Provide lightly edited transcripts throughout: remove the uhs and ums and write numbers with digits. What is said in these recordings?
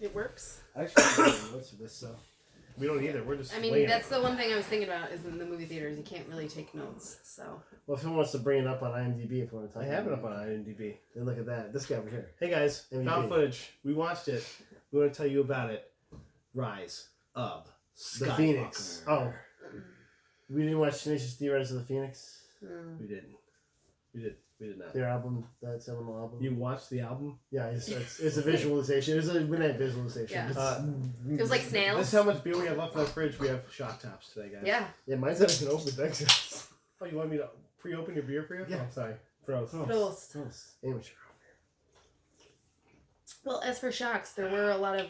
It works. I actually don't know what's this, so. We don't either. We're just. I mean, that's the one thing I was thinking about is in the movie theaters you can't really take notes. So. Well, if someone wants to bring it up on IMDb, if you want to talk I have it up on IMDb. Then look at that. This guy over here. Hey guys, MVP. found footage. We watched it. We want to tell you about it. Rise of The Skywalker. Phoenix. Oh. We didn't watch Tenacious D Rise of the Phoenix? We didn't. We did not. Their album, that seminal album. You watched the album? Yeah, it's a visualization. It's a midnight visualization. Yeah. It was like snails. This is how much beer we have left in the fridge. We have shock tops today, guys. Yeah. Yeah, mine's not even open. Thanks. Oh, you want me to pre-open your beer for you? Yeah. Oh, sorry. Gross. Prost. Amateur. Well, as for shocks, there were a lot of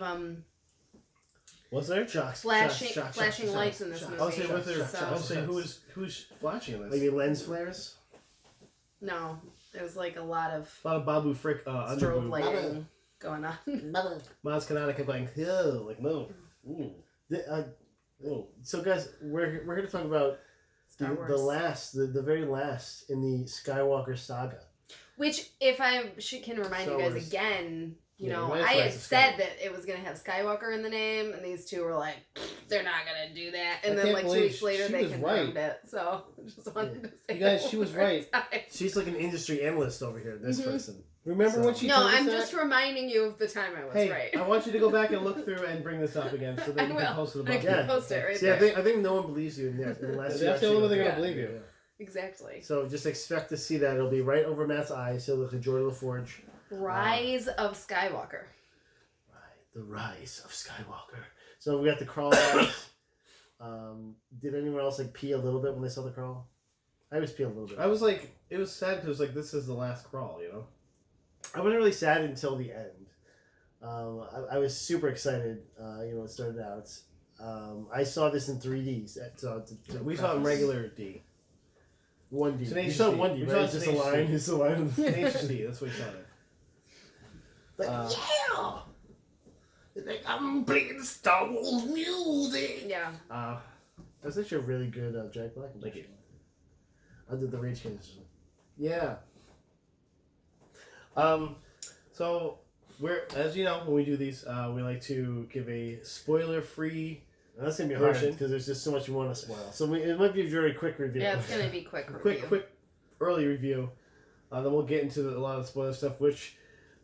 Was there? Shocks. flashing lights in this movie. I'll say was there. So- I'll say who's flashing in this? Maybe lens flares? No, there was like a lot of A lot of Babu Frick strobe underboob. lighting going on. Maz Kanata kept going, oh, like no. Ooh. So guys, we're here to talk about Star Wars. the very last in the Skywalker saga. Which, if I can remind Star you guys Wars. again, you Yeah, know, Rise I of had Skywalker. said that it was going to have Skywalker in the name, and these two were like, they're not going to do that. And I then, can't like, 2 believe weeks later, she they was confirmed it. So, I just wanted to say You guys, that she was one more right. time. She's like an industry analyst over here, this person. Remember So- when she No, told us I'm that? just reminding you of the time I was Hey, right. I want you to go back and look through and bring this up again so that I you can will. post it I above. can Yeah. post it right See, there. I think no one believes you unless you That's the actually only way go they're through gonna it. believe you. Exactly. So just expect to see that. It'll be right over Matt's eyes. He'll look at Jordan LaForge. Rise of Skywalker. The Rise of Skywalker. So we got the crawl eyes. Did anyone else like pee a little bit when they saw the crawl? I always pee a little bit. I was like, it was sad because like this is the last crawl, you know. I wasn't really sad until the end. I was super excited. It started out. I saw this in 3D. We saw it in regular D. 1D. You Tenacious saw D. 1D, We right? saw It's just a Tenacious line. D. It's a line. Tenacious D, that's what we saw it. Like, yeah! Like, I'm playing Star Wars music! Yeah. That's actually a really good Jack Black impression. Thank you. I did the Rage Kids. Yeah. So we're, as you know, when we do these, we like to give a spoiler-free. That's gonna be hard Version. because there's just so much we want to spoil. So it might be a very quick review. Yeah, it's going to be quick review. quick early review. Then we'll get into a lot of the spoiler stuff, which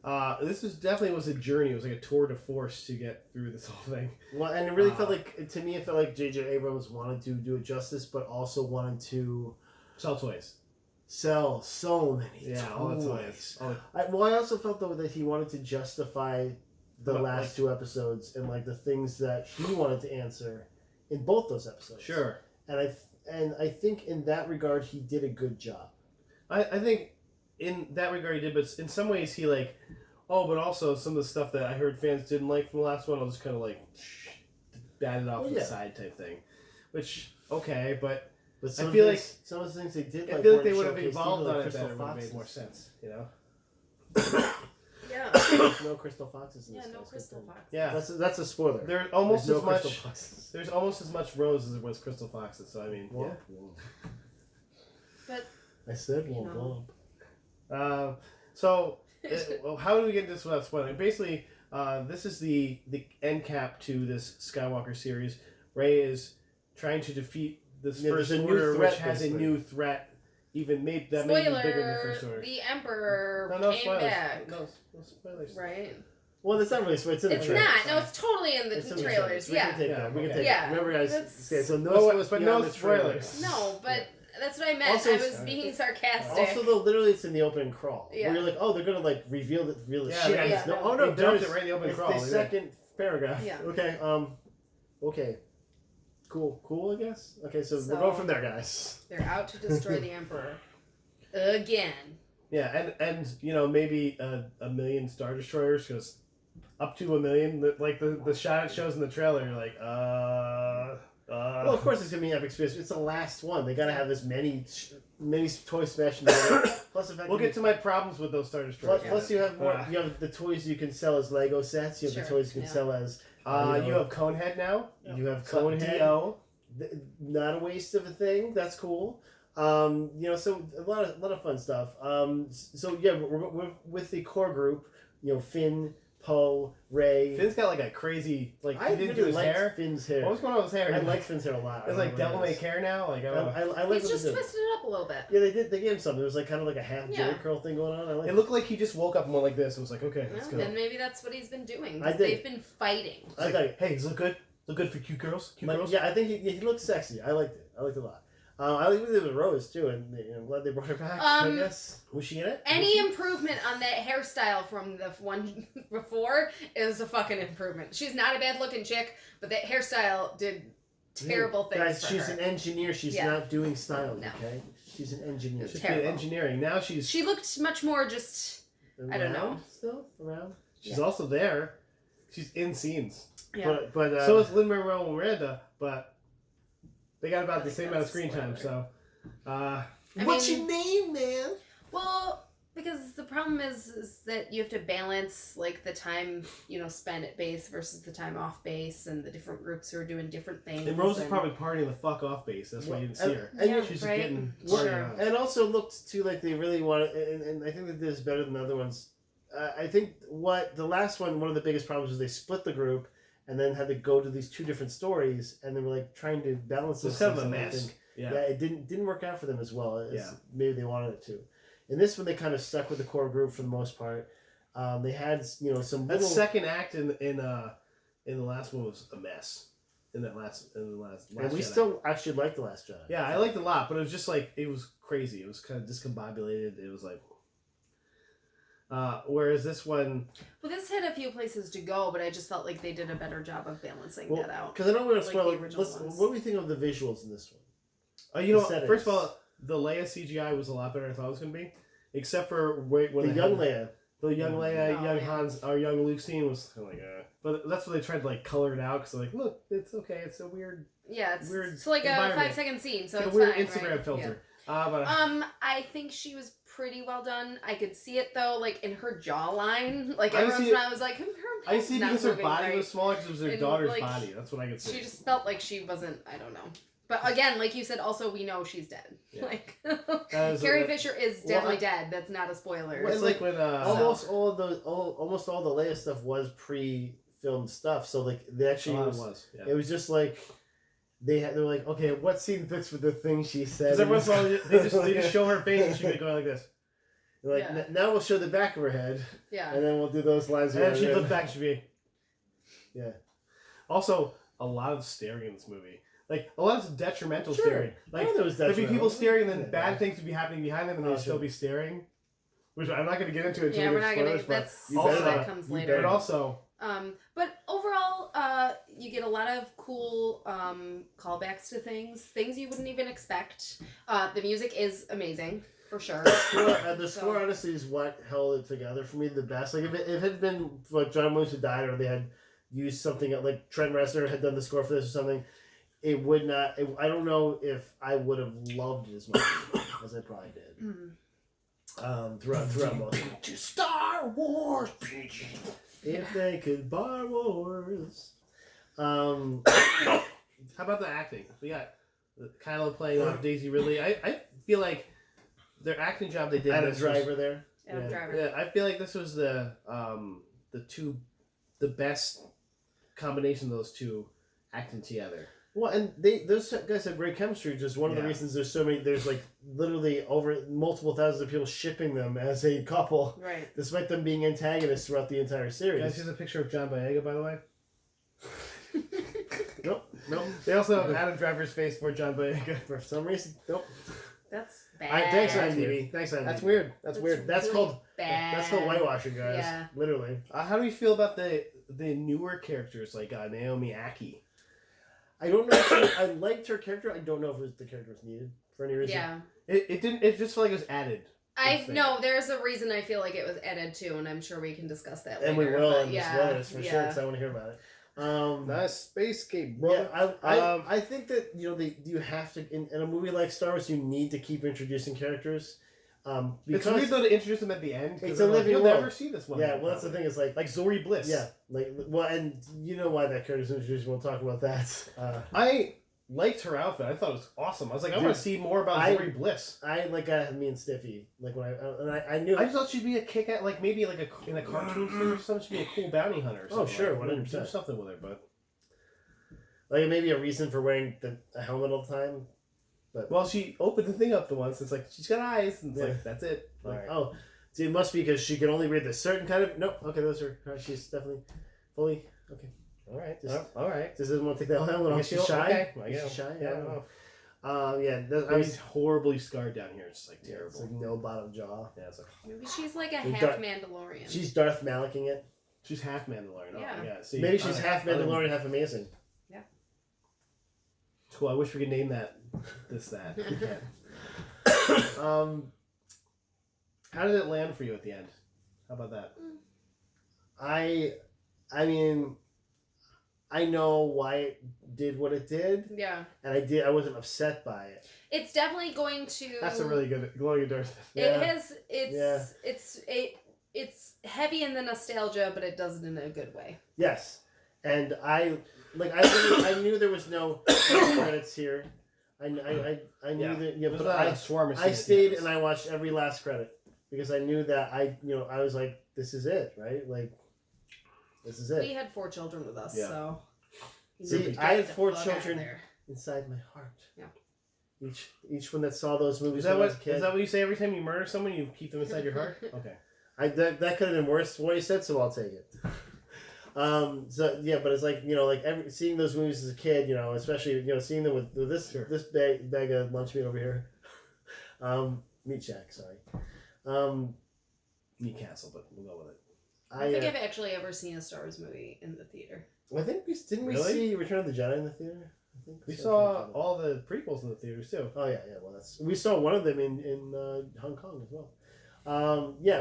this definitely was a journey. It was like a tour de force to get through this whole thing. Well, and it really felt like, to me, it felt like J.J. Abrams wanted to do it justice, but also wanted to Sell toys. sell so many Yeah, all the toys. I also felt, though, that he wanted to justify the But, last like- 2 episodes and, like, the things that he wanted to answer in both those episodes. Sure. And I think in that regard, he did a good job. I think in that regard he did, but in some ways he like, but also some of the stuff that I heard fans didn't like from the last one, I'll just kind of like bat it off to the side type thing. Which, okay, but Some I feel of like some of the things they did, I like, feel like they weren't would have showcased, evolved even on the it better, Crystal would have made Foxes. more sense, you know? Yeah. No Crystal Foxes in Yeah, this no guy's Crystal good thing. Fox. Yeah. That's a spoiler. There's almost There's as no much Crystal Foxes. there's almost as much Rose as there was Crystal Foxes, so I mean, Womp, yeah. womp. But, I said You womp know. womp. So well, how do we get into this without spoiling? Basically, this is the end cap to this Skywalker series. Rey is trying to defeat this Yeah, first there's a new order, threat, which has a basically. new threat. Even made that may be bigger than the spoiler, first order. the Emperor No came spoilers. back. No spoilers. Right? Well, it's not really spoilers. It's in the It's trailer. not. No, it's totally in the It's in the trailers. We can Yeah. take Yeah, that. We can okay. take Yeah, that. Remember, guys. that's- Okay, so no Oh, spoilers but beyond no the trailer. spoilers. No, but that's what I meant. Also, I was being sarcastic. Also, though, literally, it's in the open crawl. Yeah. Where you're like, oh, they're gonna like reveal the Yeah, shit. they- Yeah. No, yeah. oh no, They dumped there's- it right in the open it's crawl. the Yeah. second paragraph. Yeah. Okay. Okay. Cool. I guess. Okay, so So- we're going from there, guys. They're out to destroy the Emperor. Again. Yeah, and maybe a million Star Destroyers, because up to 1 million, like the shot it shows in the trailer, you're like, Well, of course, it's gonna be an epic space. It's the last one. They gotta have this many toys smashed together. Plus, the fact we'll that get to my problems with those Star Destroyers. Plus, you have more. You have the toys you can sell as Lego sets. You have the Sure, toys you can yeah. sell as. You have Conehead now. You have Conehead. Conehead. Not a waste of a thing. That's cool. So a lot of fun stuff. So yeah, we're with the core group. Finn, Poe, Rey. Finn's got like a crazy he I didn't really do his liked hair. Finn's hair. What was going on with his hair? I like Finn's hair a lot. It's like devil may care now. Like I like He's just twisted it up a little bit. Yeah, they did. They gave him something. There was like kind of like a half Jerry curl thing going on. I like it looked like he just woke up and went like this. It was like, okay, let's go. Then maybe that's what he's been doing. I think- They've been fighting. I like, hey, does it look good? Look good for cute girls? Cute girls? yeah, I think he looked sexy. I liked it. I liked it a lot. I like it with Rose too, and I'm glad they brought her back. I guess was she in it? Any improvement on that hairstyle from the one before is a fucking improvement. She's not a bad looking chick, but that hairstyle did terrible things Guys, for she's her. an engineer. She's not doing styles. No. Okay, she's an engineer. She's terrible. in engineering. Now she's She looked much more just. I don't know. Still around. she's also there. She's in scenes. Yeah. But So is Lin-Manuel Miranda, but they got about I the think same amount of that's screen time. spoiler. So, what's mean- your name, man? Well, because the problem is that you have to balance like the time spent at base versus the time off base, and the different groups who are doing different things. and Rose is probably partying the fuck off base. That's why you didn't see her. And Yeah, She's just right? getting Sure. partying out. And also looked too like they really wanted, and I think that this is better than the other ones. I think what the last one of the biggest problems was they split the group and then had to go to these two different stories, and they were like trying to balance So it's this. kind of a and I mess. think, Yeah. it didn't work out for them as well as Yeah. maybe they wanted it to. In this one, they kind of stuck with the core group for the most part. They had some That little second act in the last one was a mess. In the last and we Jedi. still actually liked the Last Jedi. Yeah, I liked it a lot, but it was just like it was crazy. It was kind of discombobulated. It was like, whereas this one, Well, this had a few places to go, but I just felt like they did a better job of balancing that out. Because I don't want to Like spoil the it. original ones. What do we think of the visuals in this one? you know, The settings. first of all, the Leia CGI was a lot better than I thought it was gonna be, except for when The they young had- Leia. the young Leia, Oh, young yeah. Hans, or young Luke scene was kind of like, but that's what they tried to like color it out because they're like, look, it's okay, it's a weird, Yeah, it's weird like a environment. 5-second scene, so like it's a weird fine, Instagram right? filter. Yeah. I think she was pretty well done. I could see it though, like in her jawline. Like I every once see in a it- while, I was like, her I head's see not because her moving body right. was smaller because it was her And, daughter's like, body. That's what I could see. She just felt like she wasn't. I don't know. But again, like you said, also we know she's dead. Yeah. Like That is- Carrie Fisher is Well, deadly dead. That's not a spoiler. It's like when Almost all the Leia stuff was pre-filmed stuff. So like they actually it was, was. Yeah. it was just like they were like, okay, what scene fits with the thing she said? Because every once in a while they just show her face and she'd be going like this, Like Yeah. now we'll show the back of her head, Yeah. and then we'll do those lines. and then around she'd there. look back and she'd be. Yeah. Also, a lot of staring in this movie. Like a lot of detrimental Sure. staring. I Like know there was there'd be detrimental. people staring, and then Yeah. bad things would be happening behind them, and Oh, they'd still sure. be staring. Which I'm not going to get into until Yeah, we we're get not gonna. spoilers, but That's you also better that not. comes You later. better but also But overall, you get a lot of cool callbacks to things you wouldn't even expect. The music is amazing for sure. The score honestly is what held it together for me the best. Like if it had been like John Williams had died, or they had used something like Trent Reznor had done the score for this or something, it would not. I don't know if I would have loved it as much as I probably did. Throughout most. to Star Wars, PG. If they could bar wars. How about the acting? We got Kylo playing off Daisy Ridley. I feel like their acting job they did. Adam this Driver there. Adam Yeah. Driver. Yeah, I feel like this was the best combination of those two acting together. Well, and those guys have great chemistry. Just one of the Yeah. reasons there's so many. There's like literally over multiple thousands of people shipping them as a couple, Right. despite them being antagonists throughout the entire series. Guys, here's a picture of John Boyega, by the way. Nope. They also have Adam Driver's face for John Boyega. For some reason, nope. That's All bad. right, thanks, IMDb. Thanks, IMDb. That's weird. That's weird. That's really called bad. That's called whitewashing, guys. Yeah. Literally. How do you feel about the newer characters like Naomi Aki? I don't know. I liked her character. I don't know if the character was needed for any reason. Yeah. It didn't. It just felt like it was added. No, there's a reason I feel like it was edited too, and I'm sure we can discuss that later. And we will but in yeah, this bonus for sure, yeah. because I want to hear about it. Nice space game, Yeah, brother. I think that you have to in a movie like Star Wars you need to keep introducing characters, It's because weird though to introduce them at the end. It's a living You'll world. never see this one. yeah, well that's the thing is like Zori Bliss. yeah, like well and you know why that character's introduced. We'll talk about that. liked her outfit. I thought it was awesome. I was like, I want to see more about Zori Bliss. I like me and Stiffy. Like when I knew. I thought she'd be a kick at like maybe like in a cartoon series or something. She'd be a cool bounty hunter. Or something. Oh sure, like, 100%. do something with her, but like maybe a reason for wearing a helmet all the time. But well, she opened the thing up the once. It's like she's got eyes, and it's like that's it. Like, right. oh, see, it must be because she can only read this certain kind of. No, okay, those are. She's definitely fully okay. All right, all right. Just doesn't want to take that helmet off. She's shy. Okay. She's shy. Yeah, I don't know. I He's horribly scarred down here. It's like terrible. It's like no bottom jaw. Yeah, it's like Maybe she's like a half Mandalorian. She's Darth Malicking it. she's half Mandalorian. Yeah. Oh, yeah. See, Maybe she's half Mandalorian, half amazing. Yeah. Cool. I wish we could name that. That. We can't. How did it land for you at the end? How about that? I mean, I know why it did what it did. Yeah. And I wasn't upset by it. It's definitely going to. That's a really good Darth. It has. It's heavy in the nostalgia, but it does it in a good way. Yes, and I knew there was no credits here. I knew that. Yeah, but I stayed and I watched every last credit because I knew that I was like, this is it, right? Like, this is it. We had 4 children with us, so. See, I had 4 children inside my heart. Yeah. Each one that saw those movies. Is that what you say every time you murder someone? You keep them inside your heart? Okay. That could have been worse than what he said, so I'll take it. So yeah, but it's like seeing those movies as a kid, especially seeing them with this bag of lunch meat over here, meat shack, sorry, Meat Castle, but we'll go with it. I think I've actually ever seen a Star Wars movie in the theater. I think we see Return of the Jedi in the theater. I think we saw all the prequels in the theaters too. Oh yeah. Well, we saw one of them in Hong Kong as well.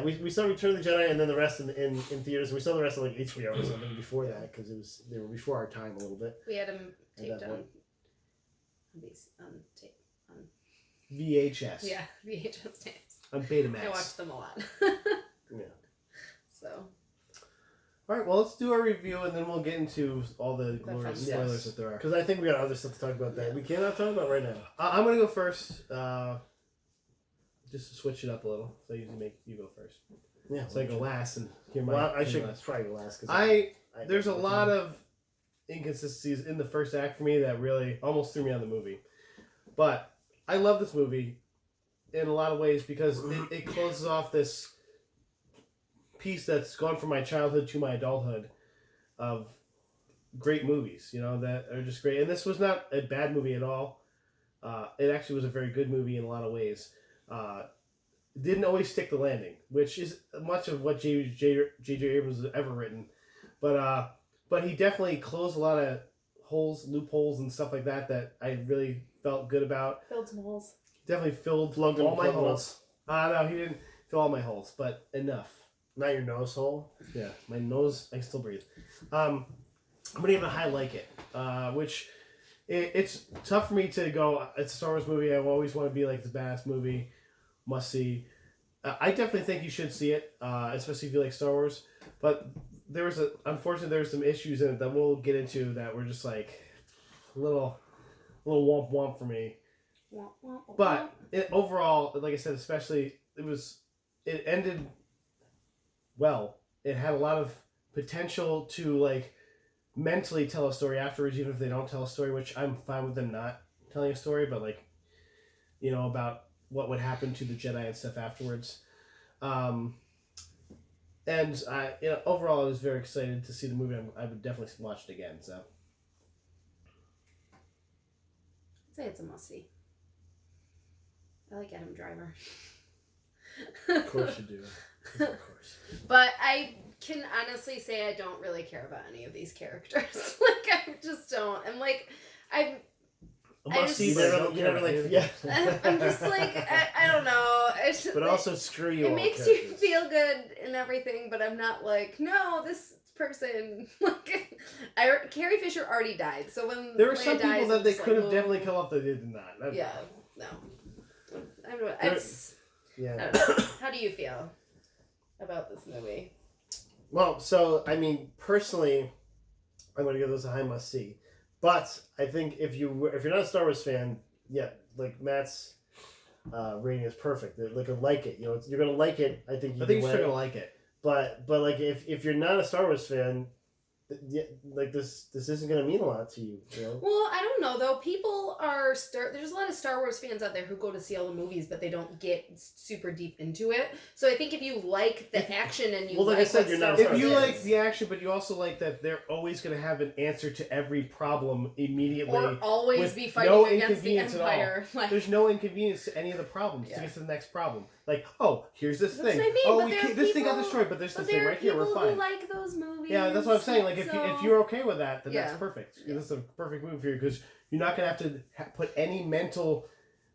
We saw Return of the Jedi and then the rest in theaters. We saw the rest of like HBO or something before that because they were before our time a little bit. We had them taped on tape. VHS. Yeah, VHS tapes. On Betamax. I watched them a lot. Yeah. So. All right, well, let's do our review and then we'll get into all the glorious spoilers that there are. Because I think we got other stuff to talk about that we cannot talk about right now. I'm going to go first. Just to switch it up a little. So I usually make you go first. Yeah. So I go last and hear my. Well, I should probably go last. There's a lot of inconsistencies in the first act for me that really almost threw me on the movie. But I love this movie in a lot of ways because it closes off this piece that's gone from my childhood to my adulthood of great movies, that are just great. And this was not a bad movie at all. It actually was a very good movie in a lot of ways. Didn't always stick the landing, which is much of what J.J. Abrams has ever written. But he definitely closed a lot of loopholes, and stuff like that I really felt good about. Filled some holes. Definitely filled all my holes. No, he didn't fill all my holes, but enough. Not your nose hole? Yeah, my nose, I can still breathe. I'm going to give it a high like it, which it's tough for me to go, it's a Star Wars movie, I always want to be like the badass movie, must see. I definitely think you should see it, especially if you like Star Wars, but unfortunately there were some issues in it that we'll get into that were just like a little womp womp for me. But overall, like I said, especially, it ended well. It had a lot of potential to like mentally tell a story afterwards, even if they don't tell a story, which I'm fine with them not telling a story, but like, about what would happen to the Jedi and stuff afterwards. And I, overall, I was very excited to see the movie. I would definitely watch it again. So I'd say it's a must see. I like Adam Driver. Of course you do. Of course. But I can honestly say I don't really care about any of these characters. Like, I just don't. I'm like, I'm just like, I don't know. But also, screw you. It makes you feel good and everything, but I'm not like, no, this person. Like, Carrie Fisher already died, so when there were Leia some people dies, that they could have definitely killed off, they did not. Yeah, no. I don't know. How do you feel about this movie? Well, so I mean, personally, I'm going to give this a high must see, But I think if you're not a Star Wars fan, yeah, like Matt's rating is perfect. Like I like it. You're gonna like it. I think you're still gonna like it. But like if you're not a Star Wars fan, like this isn't gonna mean a lot to you. Well, I don't know though. People are there's a lot of Star Wars fans out there who go to see all the movies, but they don't get super deep into it. So I think if you like the action and you like I said, if you like the action, but you also like that they're always going to have an answer to every problem immediately, or always be fighting against the Empire. Like, there's no inconvenience to any of the problems to get to the next problem. Like, oh, here's this thing. What I mean, oh, this thing got destroyed, but there's this thing right here. We're fine. Who like those movies. Yeah, that's what I'm saying. Like, if you're okay with that, then that's perfect. Yeah. This is a perfect movie for you because you're not gonna have to put any mental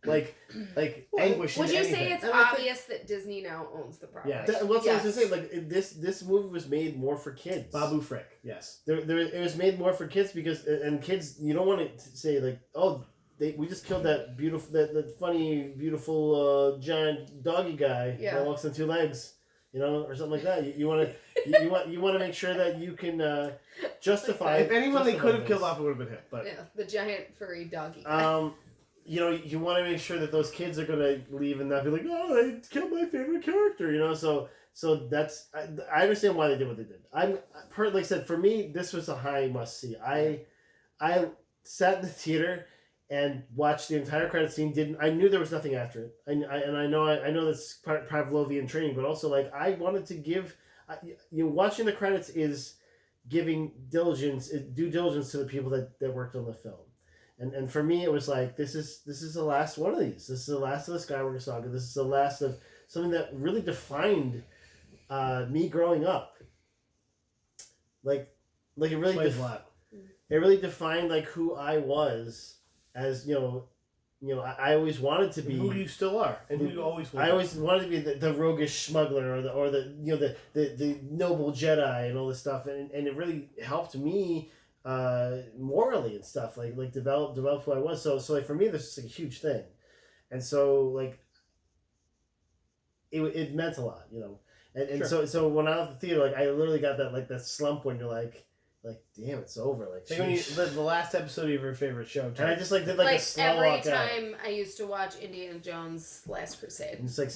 anguish into Would you anything. say it's obvious that Disney now owns the property? Yeah. That's what I was gonna say. Like this movie was made more for kids. Babu Frick. Yes. It was made more for kids because kids, you don't want to say like, oh, we just killed that beautiful, that funny, beautiful giant doggy guy that walks on two legs, or something like that. You want to make sure that you can justify. If anyone they could have killed off, it would have been him. But the giant furry doggy. You want to make sure that those kids are gonna leave and not be like, oh, they killed my favorite character, So that's I understand why they did what they did. Like I said, for me, this was a high must see. I sat in the theater and watched the entire credit scene. I knew there was nothing after it. I know that's Pavlovian training, but also like I wanted to give. Watching the credits is giving due diligence to the people that worked on the film. And for me, it was like this is the last one of these. This is the last of the Skywalker saga. This is the last of something that really defined me growing up. Like it really it really defined like who I was as I always wanted to be who you still are and who you always wanted. I always wanted to be the roguish smuggler or the noble Jedi and all this stuff, and it really helped me morally and stuff like develop who I was. So like for me, this is like a huge thing, and so like it meant a lot, and sure. so when I was at the theater, like I literally got that slump when you're like damn, it's over. Like when the last episode of your favorite show, and I just did like a slow every walk time I used to watch Indiana Jones Last Crusade. And it's like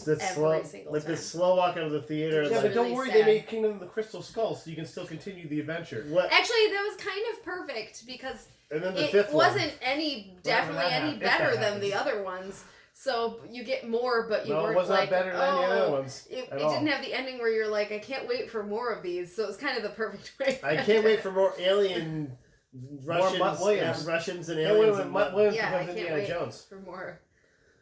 this slow walk out of the theater. Yeah, but don't worry, they made Kingdom of the Crystal Skull, so you can still continue the adventure. Actually, that was kind of perfect because and then the it wasn't definitely any better than the other ones. So you get more, but you weren't it was not better than the other ones. It didn't have the ending where you're like, I can't wait for more of these. So it's kind of the perfect way. I can't wait for more alien Russians and aliens. Mutt Williams becomes Indiana Jones. For more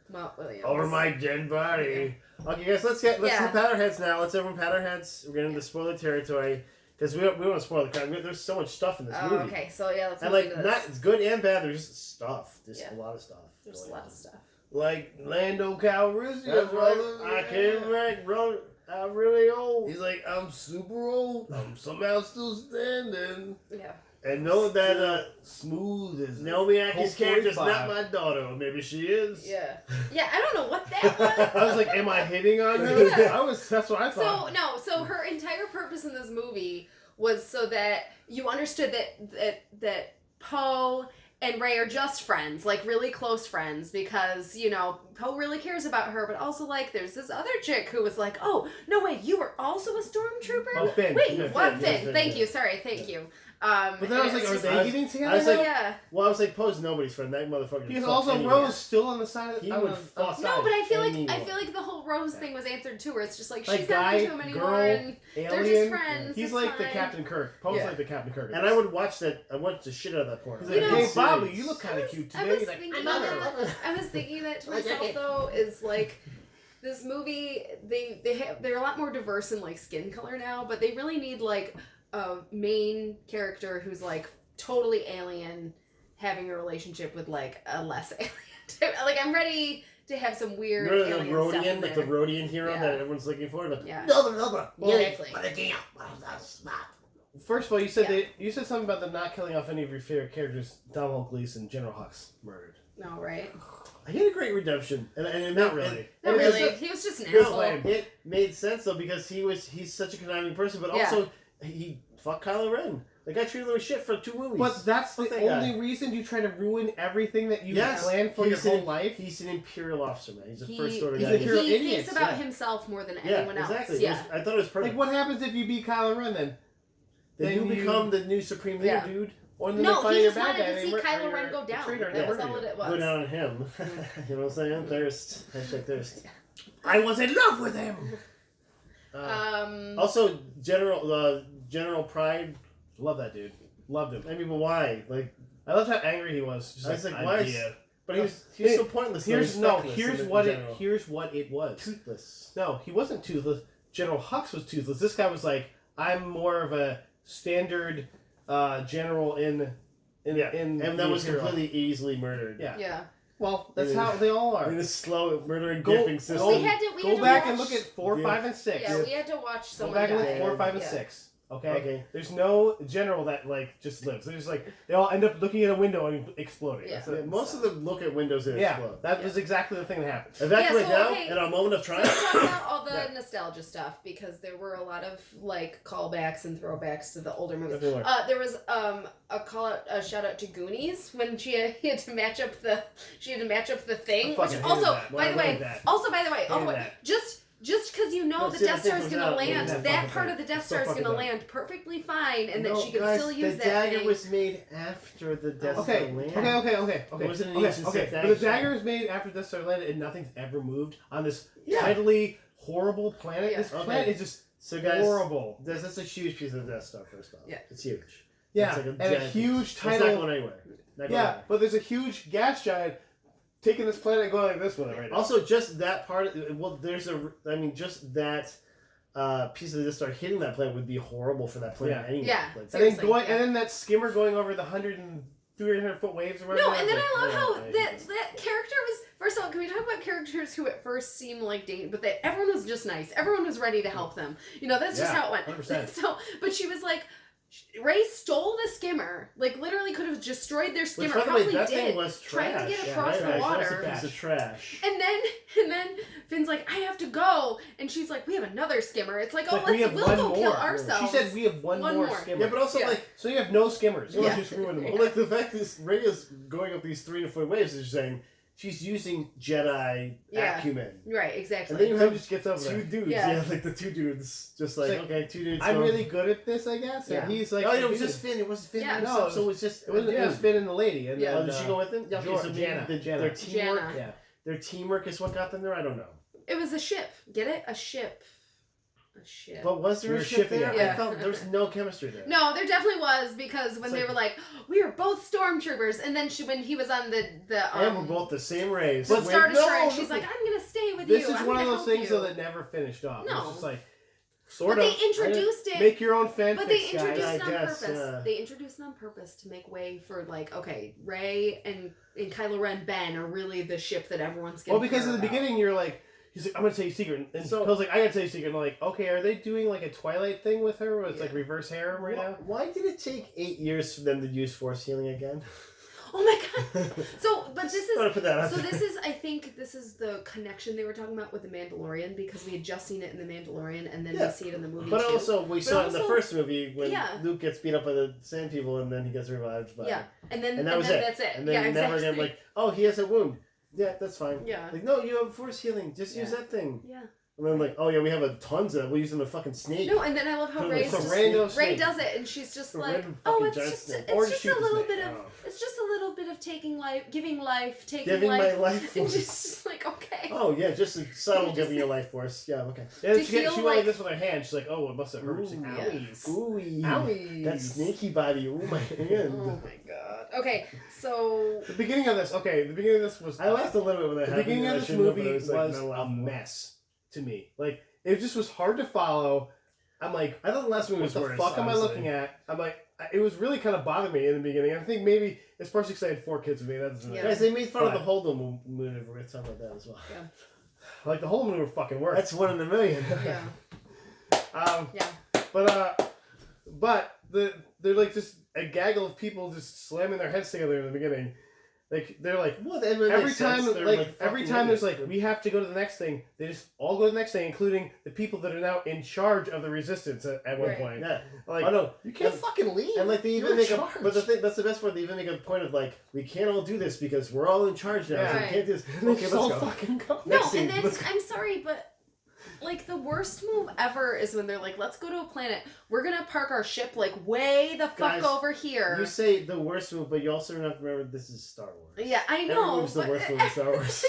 Mutt Williams. Over my dead body. Okay, guys, let's pat our heads now. Let's everyone pat our heads. We're getting into spoiler territory. Because we want to spoil the crap. There's so much stuff in this movie. Okay, so yeah, let's move into this. Not it's good and bad. There's just stuff. Just a lot of stuff. There's a lot of stuff. Like Lando Calrissian, brother. I came back, bro. I'm really old. He's like, I'm super old. I'm somehow still standing. Yeah. And know that smooth as Naomi Aki's character's not my daughter, or maybe she is. Yeah. Yeah, I don't know what that was. I was like, am I hitting on her? Yeah. That's what I thought. So her entire purpose in this movie was so that you understood that Poe and Rey are just friends, like really close friends, because, Poe really cares about her, but also, like, there's this other chick who was like, oh, no, wait, you were also a stormtrooper? Oh, Finn. Wait, what? Finn. Thank you. Sorry, thank you. But then I was like, are they getting together? I was like, Poe's nobody's friend. That motherfucker. Because also Rose still on the side of he would fuck. No, but I feel like the whole Rose thing was answered too, where it's just like she's not into him anymore, and they're just friends. He's like the Captain Kirk. Poe's like the Captain Kirk. And I would watch that. I watched the shit out of that porn. He's like, hey, Bobby, you look kind of cute today. I was thinking that to myself though, is like, this movie, they're a lot more diverse in like skin color now, but they really need like a main character who's like totally alien having a relationship with like a less alien. Like, I'm ready to have some weird alien the Rhodian, stuff in like there. the Rhodian hero that everyone's looking for. Yeah. Exactly. First of all, you said something about them not killing off any of your favorite characters. Donald Gleason, General Hux murdered. No, right? He had a great redemption, and not really. Not really. He was just an asshole. It made sense though because he's such a conniving person, but also he fuck Kylo Ren. The guy treated him like shit for 2 movies. But that's Fuck the that only guy. reason you try to ruin everything that you Yes, planned for your he's whole an- life. He's an Imperial officer, man. He's a He- first order he's guy. a hero. He idiots, thinks about yeah. himself more than Yeah, anyone else. exactly. Yeah. I thought it was perfect. Like, what happens if you beat Kylo Ren then? Then you become the new Supreme Leader, Yeah. dude. Or then No, they find he your just bad wanted guy, to they see mur- Kylo or Ren your go down. traitor, That was murder all you. it was. Go down on him. You know what I'm saying? Thirst. Hashtag thirst. I was in love with him. Also, General Pride. Love that dude. Loved him. I mean, but why? Like, I loved how angry he was. Just I was like, idea. why is- but he was so pointless. Here's in what general. it was. Toothless. No, he wasn't toothless. General Hux was toothless. This guy was like, I'm more of a standard general in And that was completely easily murdered. Yeah. Yeah. Well, that's Yeah. how they all are. In this slow murdering Go- dipping system. Well, we had Go to back watch, and look at 4, Yeah. 5, and 6. Yeah, we had to watch Go someone back and look die. at 4, 5, and Yeah. 6. Okay? Okay. There's no general that like just lives. There's like they all end up looking at a window and exploding. Yeah. That's Yeah, it. most of them look at windows and Yeah, explode. that was exactly the thing that happened. Evacuate Yeah, so, now okay. in a moment of So let's triumph. talk about all the Yeah. nostalgia stuff because there were a lot of like callbacks and throwbacks to the older movies. Definitely. There was a shout out to Goonies when he had to match up the thing. I fucking Which hated also, that. by the way, Hated that. also Hated just because you know No, the see, Death that Star thing is was gonna out. land, That that fucking part thing. of the Death It's so Star is fucking gonna dumb. land perfectly fine, and that No, she can guys, still use the that dagger thing. was made after the Death Okay, Star land. okay. It wasn't an Okay, instant okay. set But the action. dagger was made after Death Star landed, and nothing's ever moved on this Yeah. tidally horrible planet. Yeah. This Okay. planet is just So guys, horrible. that's a huge piece of the Death Star. First off, Yeah. it's huge. Yeah, It's like and a giant huge piece. It's not tidal. going anywhere. Not going Yeah, anywhere. but there's a huge gas giant taking this planet and going like this with it right now. Also, just that part. Well, just that piece of the Death Star hitting that planet would be horrible for that planet Yeah. anyway. Yeah. Like, and then seriously, going, yeah. and then that skimmer going over the 300 foot waves or whatever. No, and then like, I love how yeah, that character was. First of all, can we talk about characters who at first seemed like but that everyone was just nice. Everyone was ready to help them. You know, that's just Yeah, how it went. 100%. So, but she was like, Ray stole the skimmer. Like literally could have destroyed their which, skimmer. by the way, Probably that did. thing was trying trash. to get Yeah, across right, the right. That was water. a piece of trash. And then Finn's like, I have to go, and she's like, we have another skimmer. It's like, oh, Like, we have we'll one go kill more. ourselves. She said we have one more more. skimmer. Yeah, but also Yeah. like. So you have no skimmers. You Yeah. just ruined them all. Well, like the fact that Rey's going up these 300 foot waves is saying she's using Jedi Yeah. acumen. Right, exactly. And then you Tim have just gets over two there. dudes. Yeah. Yeah. like the two dudes. Just like, It's like, okay, two dudes. I'm going- really good at this, I guess. Yeah. And he's like, oh, yeah, it the was dude. just Finn. It wasn't Finn. Yeah. himself, No, so it was just. It was yeah. Finn and the lady. And, Yeah. Oh, did she go with them? Yeah, okay, so maybe Jana. their Jana. teamwork. Jana. Yeah. Their teamwork is what got them there. I don't know. It was a ship. Get it? A ship. A ship. But was there We a were ship shipping there? it. Yeah. I felt there was no chemistry there. No, there definitely was because when It's they like- were like, we are both stormtroopers, and then when he was on the And we're both the same race. the Wait, Star no, Destroyer, and no, she's like, I'm gonna stay with This you. is I'm one of gonna those help things you. though that never finished off. No. It's just like sort But of. they introduced it. Make your own fanfics, But they guys. introduced I it on guess, purpose. yeah. They introduced it on purpose to make way for like, okay, Rey and Kylo Ren Ben are really the ship that everyone's Well, gonna because care in the about. beginning you're like, he's like, I'm gonna tell you a secret, and So- Phil's like, I gotta tell you a secret. And I'm like, okay, are they doing like a Twilight thing with her, where it's like Yeah. reverse harem right now? Why did it take 8 years for them to use force healing again? Oh my god. So, but this I'm gonna is put that out so there. this is I think this is the connection they were talking about with the Mandalorian because we had just seen it in the Mandalorian and then Yeah. we see it in the movie But too. also, we saw it in the also- first movie when Yeah. Luke gets beat up by the Sand People and then he gets revived by. Yeah, and then And that was it. that's it. And then yeah, never exactly. again, like, oh, he has a wound. Yeah, that's fine. Yeah. Like, no, you have force healing. Just use Yeah. that thing. Yeah. And then, like, oh, yeah, we have tons of it. We'll use them to fucking snake. No, and then I love how It's Ray's a just random Ray snake. does it, and she's just A like, random oh, fucking it's giant just snake. Or it's just shoot a the little snake. bit of Oh. it's just a little bit of taking life, giving life, taking Giving life, my life and force. just like okay. Oh, yeah, just a subtle Just- giving your life force. Yeah, okay. Yeah, To she went feel like like- this with her hand. She's like, oh, it must have hurt. She's like, Ooh. owies. Ooh, Owies. that snaky body. Oh, my hand. Oh my god. Okay, so The beginning of this, was. I laughed a little bit when that The happened. beginning and I of this shouldn't have, but movie it was like, not a laughable. mess to me. Like, it just was hard to follow. I'm like, I thought the last movie what was the worse. fuck am I honestly. looking at? I'm like, it was really kind of bothering me in the beginning. I think maybe it's partially because I had 4 kids with me. That doesn't Yeah. Guys, they made fun of But- the Holdo movie. We're going to talk about that as well. like the whole movie fucking worked. That's 1 in a million. yeah, yeah. But they're like just a gaggle of people just slamming their heads together in the beginning. Like they're like well, every time, every time there's like idiots. we have to go to the next thing. They just all go to the next thing, including the people that are now in charge of the resistance at one point. Yeah. Like, I know. you can't fucking leave. And like they even You're make in a, charge. but the thing that's the best part. They even make a point of like we can't all do this because we're all in charge now. Yeah. So we can't do this. Okay, Okay, let's let's all go. fucking go. No, Next scene, and then let's go. I'm sorry, but like the worst move ever is when they're like, "Let's go to a planet. We're gonna park our ship like way the fuck Guys, over here." You say the worst move, but you also have to remember this is Star Wars. Yeah, I Every know. move's the but worst move in Star Wars.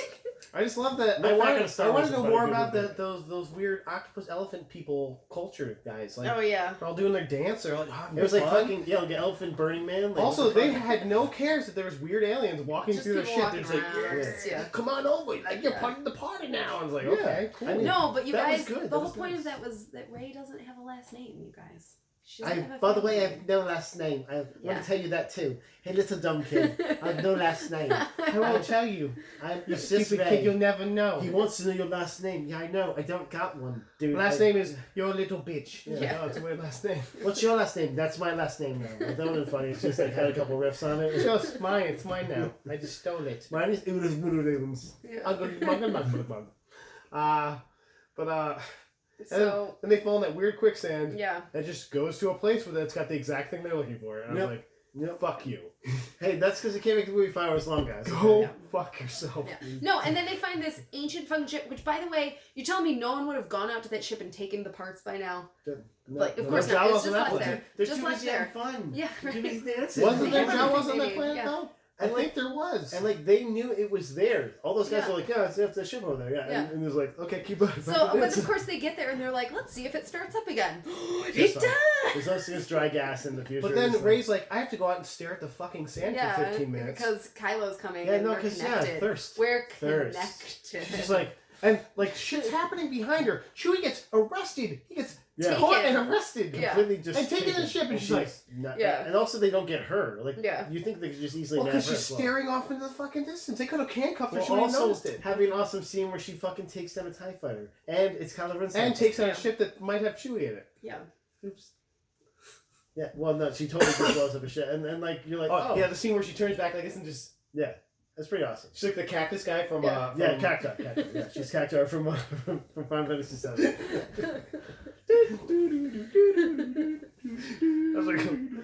I just love that. No I fact want of Star to Wars know is more about a about good those weird octopus elephant people culture guys. Like, oh yeah. they're all doing their dance. They're like, It was like fun. fucking like Elephant Burning Man. Like, Also, what the they fuck? had no cares that there was weird aliens walking Just through their people ship. They're just like, walking around, yeah, yeah. come on over. Like, you're Yeah. part of the party now. I was like, Yeah. okay, cool. I mean, No, but you that was guys, good. the That whole was point nice. of that was that Rey doesn't have a last name, you guys. She doesn't have a By the way, I family have no last name. I Yeah. want to tell you that too. Hey, little dumb kid, I have no last name. I won't tell you. I'm You it's just stupid Ray. kid, you'll never know. He wants to know your last name. Yeah, I know. I don't got one, dude. Last I- name is your little bitch. Yeah. Oh, it's a weird last name. What's your last name? That's my last name now. That wasn't funny. It's just like had a couple riffs on it. Just mine. It's mine now. I just stole it. Mine is Udas Mururuns. So then they fall in that weird quicksand. yeah. That just goes to a place where it's got the exact thing they're looking for. And I Yep. was like, Yep. fuck you. Hey, that's because it can't make the movie 5 hours long, guys. Go Yeah. fuck yourself. Yeah. No, and then they find this ancient fucking ship, which, by the way, you telling me no one would have gone out to that ship and taken the parts by now? Like, of course not. It's just left there. They're Just too left busy there. having fun. Yeah, They're too right. busy dancing. Wasn't there Yeah. Jawas on that Yeah. planet though? I And, think there was. And like they knew it was there. All those guys Yeah. were like, "Yeah, it's the ship over there." Yeah, Yeah. And it was like, "Okay, keep up." So, but of course they get there and they're like, let's see if it starts up again. It Just does! There's no serious dry gas in the future. But then It's like- Ray's like, I have to go out and stare at the fucking sand Yeah, for 15 minutes. because Kylo's coming Yeah, and no, we're 'cause, connected. thirst. We're Thirst. connected. She's like, and like shit's happening behind her. Chewie gets arrested. He gets Yeah. caught Taken. and arrested. Yeah. completely just And taken in the ship, and she's like, Yeah. And also they don't get her. Like, Yeah. you think they could just easily well, nab because her she's as well. staring off into the fucking distance. They could have handcuffed her. Well, She wouldn't have also noticed it. having an awesome scene where she fucking takes down a TIE fighter. And it's Kylo Ren's And TIE takes on Yeah. a ship that might have Chewie in it. Yeah. Oops. Yeah, well, no, she totally just blows up a shit. And like, you're like, Oh, oh, yeah, the scene where she turns back like this and just. yeah. That's pretty awesome. She's like the cactus guy from. Yeah. Yeah, Cacti. Yeah, she's Cacti from Final Fantasy VII. I was like,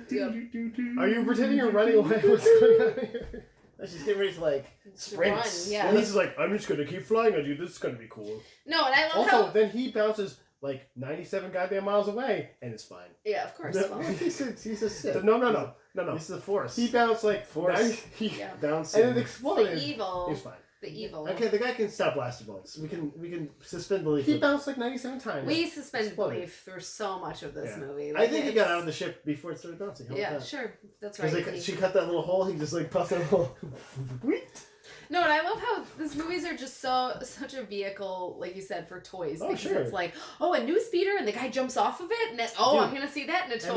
Yep. are you pretending you're running away? What's going on here? She's getting ready to like sprint. Run, yeah. And he's like, I'm just gonna keep flying on you. This is gonna be cool. No, and I love Also, how... then he bounces like 97 goddamn miles away, and it's fine. Yeah, of course. No, Well, he's a Sith. No. This is the Force. He bounced like Force. 90 yeah. Bouncing. and it The exploded. evil. He's fine. The evil. Okay, the guy can stop blaster bolts. We can suspend belief. He bounced like 97 times. We suspend Exploded. belief through so much of this Yeah. movie. I Like, think he it's- got out of the ship before it started bouncing. How about Yeah, that? sure. That's right. Because like, she cut that little hole, he just like puffed that hole. No, and I love how these movies are just such a vehicle, like you said, for toys. Oh, Because sure. it's like, oh, a new speeder, and the guy jumps off of it, and then, oh, Dude. I'm gonna see that in a And toy.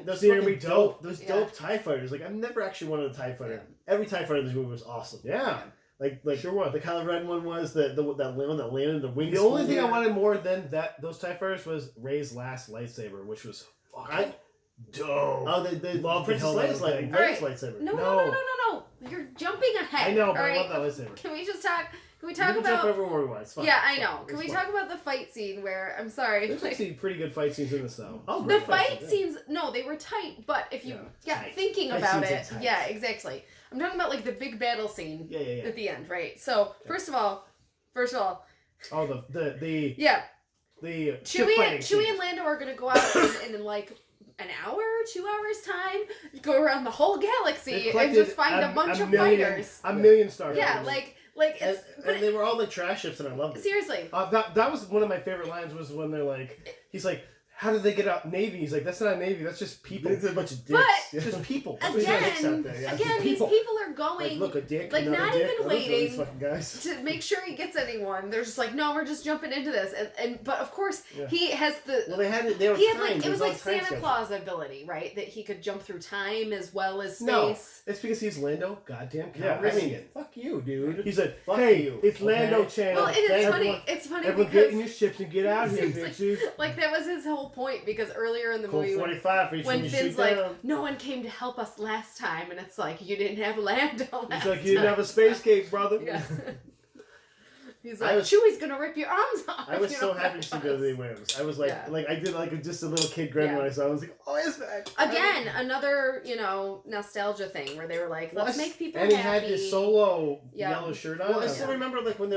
those They're fucking dope. dope, those Yeah. dope TIE fighters. Like I've never actually wanted a TIE fighter. Every TIE fighter in this movie was awesome. Yeah. Like Sure was. the Kylo Ren one was that one that landed the wings. The only thing I flew. wanted more than those TIE fighters was Rey's last lightsaber, which was fucking dope. Oh, they Love Princess the hell Leia's that thing. lightsaber. No, no, No. no, no, no, no. You're jumping ahead. I know, but all I right? love that lightsaber. Can we just talk? Can we We talk can jump about? everywhere we want. It's fine. Yeah, I It's know. fine. Can It's we fine. talk about the fight scene where I'm sorry, There's like, actually pretty good fight scenes in this though. Oh, the great fight yeah. scenes? No, they were tight. But if you, tight. thinking Fight about scenes it, are tight. yeah, exactly. I'm talking about like the big battle scene Yeah. at the end, right? So first of all, Oh, the yeah, ship Chewie fighting and scenes. Lando are gonna go out and in like an hour, 2 hours time, go around the whole galaxy They've and collected just find a bunch of fighters. A million Star Yeah, Fighters. like And, it's but and they were all like trash ships, and I loved it. seriously. That was one of my favorite lines was when they're like, he's like, how did they get out Navy? He's like, that's not a Navy, that's just people. It's a bunch of dicks. But- Yeah. It's just people. There's no dicks out Again, there, yeah. again, these People. people are Like, going look, a dick, like, another not dick, even oh, those are these waiting fucking guys. to make sure he gets anyone. They're just like, no, we're just jumping into this, and but of course Yeah. he has the. Well, they had it. They were He had timed. like it was all like time Santa schedule. Claus ability, right? That he could jump through time as well as space. No, it's because he's Lando, goddamn Yeah, I Calrissian. mean, fuck you, dude. He's like, Fuck hey, you, it's okay? Lando Channel. Well, and it's Everyone- funny. It's funny Everyone get in because your ships and get out here, Seriously. bitches. like that was his whole point because earlier in the Colt movie 45 for each one when you Finn's shoot like, down. no one came to help us last time, and it's like, you didn't have Lando last It's like, you didn't have a space cake, brother. Yeah. He's like, Chewie's gonna rip your arms off. I was so happy to see Billy Williams. I was like, I did like just a little kid grin when I saw it. I was like, oh, it's back. Again, another, nostalgia thing where they were like, let's make people happy. And he happy. had his solo yellow shirt on. Well, I still remember when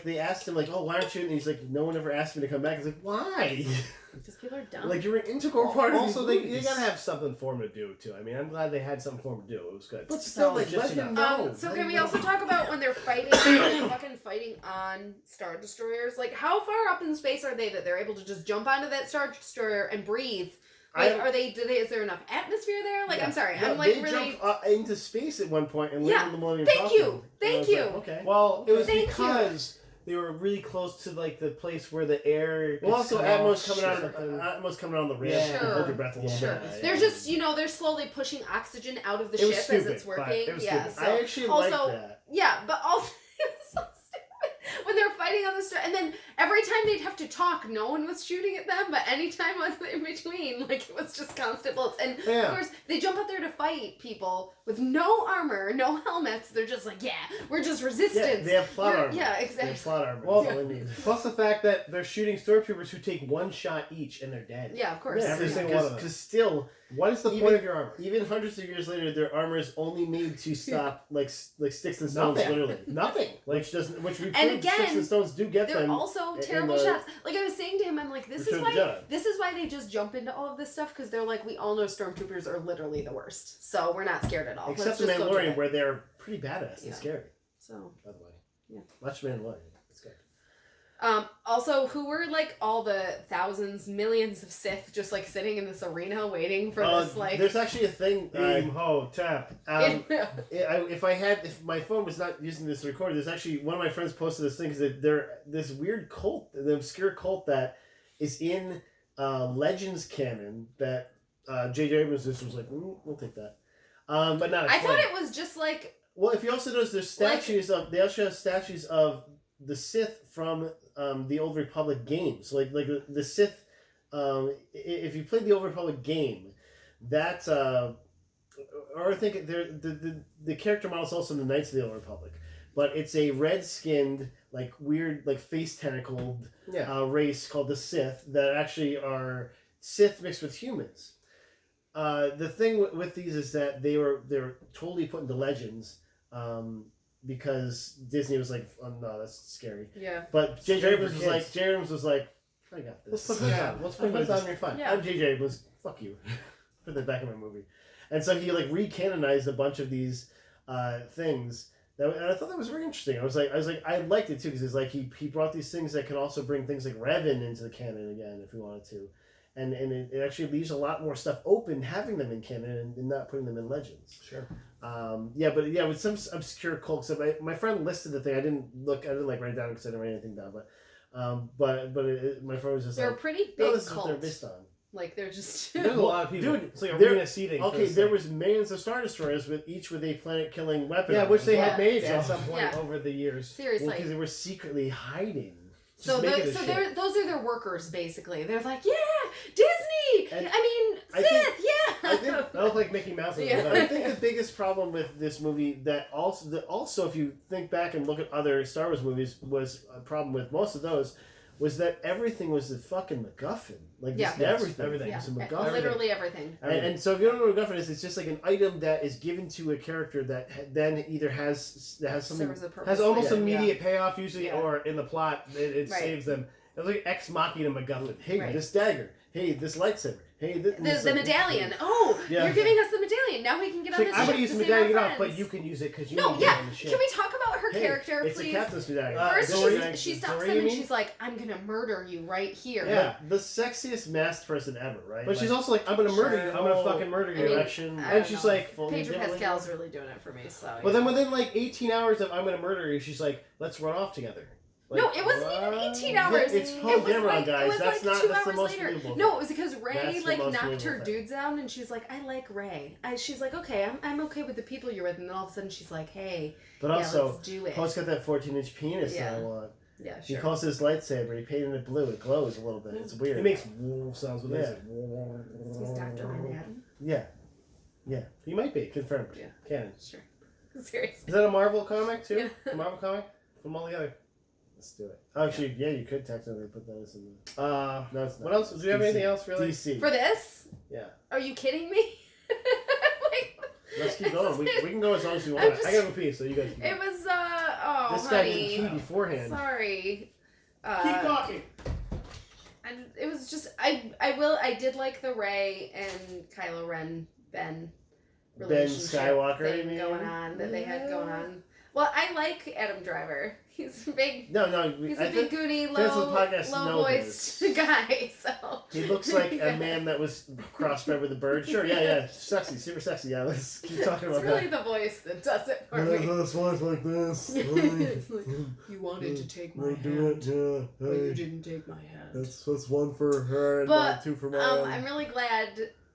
they asked him like, oh, why aren't you? And he's like, no one ever asked me to come back. I was like, why? Because people are dumb. Like, you're an integral part of Also, these they movies. gotta have something for him to do, too. I mean, I'm glad they had something for him to do. It was good. But still, let him know. So can we also talk about when they're fighting, fucking fighting on Star Destroyers? Like, how far up in space are they that they're able to just jump onto that Star Destroyer and breathe? Like, is there enough atmosphere there? Like, I'm sorry, no, I'm like they really... jump into space at one point and land on the Millennium Falcon. Thank you. Like, okay. Well, it was because they were really close to like the place where the air. Well, also Atmos coming on the ramp. Yeah. Hold your breath a little bit. They're just, they're slowly pushing oxygen out of the ship as it's working. So I actually like that. Yeah, but also it was so stupid when they're fighting on the star, and then every time they'd have to talk, no one was shooting at them, but any time in between, like, it was just constant bullets. And of course, they jump out there to fight people with no armor, no helmets. They're just like, we're just resistance. Yeah, they have plot armor. Yeah, exactly. They have plot armor. Well, plus the fact that they're shooting stormtroopers who take one shot each and they're dead. Yeah, of course. Yeah, every single one of them. Because still, what is the point of your armor? Even hundreds of years later, their armor is only made to stop like sticks and stones. Literally nothing. Which we and again, sticks and stones do get they're them. They're also terrible shots. Like I was saying to him, I'm like, this is why they just jump into all of this stuff, because they're like, we all know stormtroopers are literally the worst, so we're not scared at all. Except the Mandalorian, where they're pretty badass and scary. So, by the way, watch Mandalorian. It's good. Also, who were like all the thousands, millions of Sith just like sitting in this arena waiting for this like? There's actually a thing. Imhotep. If my phone was not using this recorder, there's actually one of my friends posted this thing because they're this weird cult, the obscure cult that is in Legends canon that J.J. Abrams just was like, we'll take that. But not. I thought it was just like. Well, if you also notice, there's statues of. They also have statues of the Sith from the Old Republic games. Like the Sith. If you played the Old Republic game, that or I think the character model is also in the Knights of the Old Republic, but it's a red-skinned, like weird, like face tentacled race called the Sith that actually are Sith mixed with humans. The thing with these is that they're totally put into Legends. Because Disney was like, oh no, that's scary. Yeah. But J.J. Abrams was like, I got this. Let's put this on your fun. I'm J.J. Abrams. Fuck you. Put that back in my movie. And so he like recanonized a bunch of these things. And I thought that was very interesting. I was like, I liked it too because it's like he brought these things that can also bring things like Revan into the canon again if he wanted to. And it actually leaves a lot more stuff open having them in canon and not putting them in Legends. Sure. With some obscure cult stuff. My friend listed the thing. I didn't write it down because I didn't write anything down. But my friend was just they're like, a pretty big this is cult. what they're based on. Like they're just. There's a lot of people. Dude, it's like arena seating. Okay, there was millions of Star Destroyers with each with a planet-killing weapon. Yeah, which they had made at some point over the years. Seriously, because they were secretly hiding. So those are their workers basically. They're like, Disney. And Sith. I think I look like Mickey Mouse. I think the biggest problem with this movie that also if you think back and look at other Star Wars movies was a problem with most of those was that everything was the fucking MacGuffin. Like everything was a MacGuffin. Literally everything. And so if you don't know what MacGuffin is, it's just like an item that is given to a character that then either has something has almost immediate payoff usually, or in the plot it saves them. It's like Ex Machina MacGuffin. Hey, this dagger. Hey, this lightsaber. Hey, the medallion. Oh, you're giving us the medallion. Now we can get on this ship. I'm going to use the medallion off, but you can use it because you can get on the ship. Can we talk about her character, it's please? It's a captain's medallion. First, she stops them and she's like, I'm going to murder you right here. Yeah, the sexiest masked person ever, right? But she's also like, I'm going to murder you. I'm going to fucking murder you. And she's like... Pedro Pascal's really doing it for me, so... But then within like 18 hours of I'm going to murder you, she's like, let's run off together. Like, no, it wasn't even 18 hours. Yeah, it's Poe Dameron, guys. It was that's like not, 2 that's hours the most later. believable. No, it was because Rey knocked her thing. dudes down, and she's like, I like Rey. She's like, okay, I'm okay with the people you're with, and then all of a sudden she's like, hey, but also, let's do it. Poe's got that 14-inch penis that I want. Yeah, He sure. calls his lightsaber. He painted it blue. It glows a little bit. It's weird. It makes sounds with it. He's Dr. Manhattan. Yeah. He might be. Confirmed. Yeah. Canon. Sure. Seriously. Is that a Marvel comic too? Yeah. A Marvel comic from all the other. Let's do it. Oh, actually, yeah, you could technically put that as in the... No, it's not. What else? Do you have anything else really? DC. For this? Yeah. Are you kidding me? Like, Let's keep going. We can go as long as you want. I got a piece, so you guys. It was oh, This guy honey. didn't pee beforehand. Sorry. Keep talking. And it was just I did like the Rey and Kylo Ren Ben relationship Skywalker, you thing mean? going on that they had going on. Well, I like Adam Driver. He's a big No, he's I a big think goody, fans of the podcast low know voiced this. guy, so he looks like a man that was crossbred with a bird. Sure, yeah, sexy, super sexy. Yeah, let's keep talking it's about really that. the voice that does it for me. That's voice like this. It's like, you wanted to take my hand, Yeah. but you didn't take my hand. That's one for her and But, two for my I'm really glad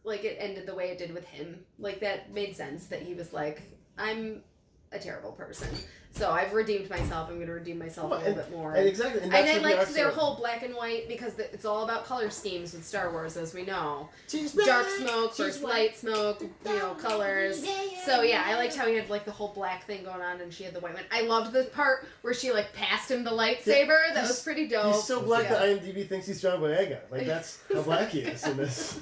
like it ended the way it did with him. Like that made sense that he was like, I'm a terrible person. So I've redeemed myself. I'm going to redeem myself a little bit more. And exactly. And, And that's I what the liked arcs their are. whole black and white because it's all about color schemes with Star Wars, as we know. She's Dark back. smoke She's versus light smoke, colors. So yeah, I liked how he had like the whole black thing going on and she had the white one. I loved the part where she like passed him the lightsaber. That was pretty dope. He's so black Yeah. that IMDb thinks he's John Boyega. Like that's how black he is in this.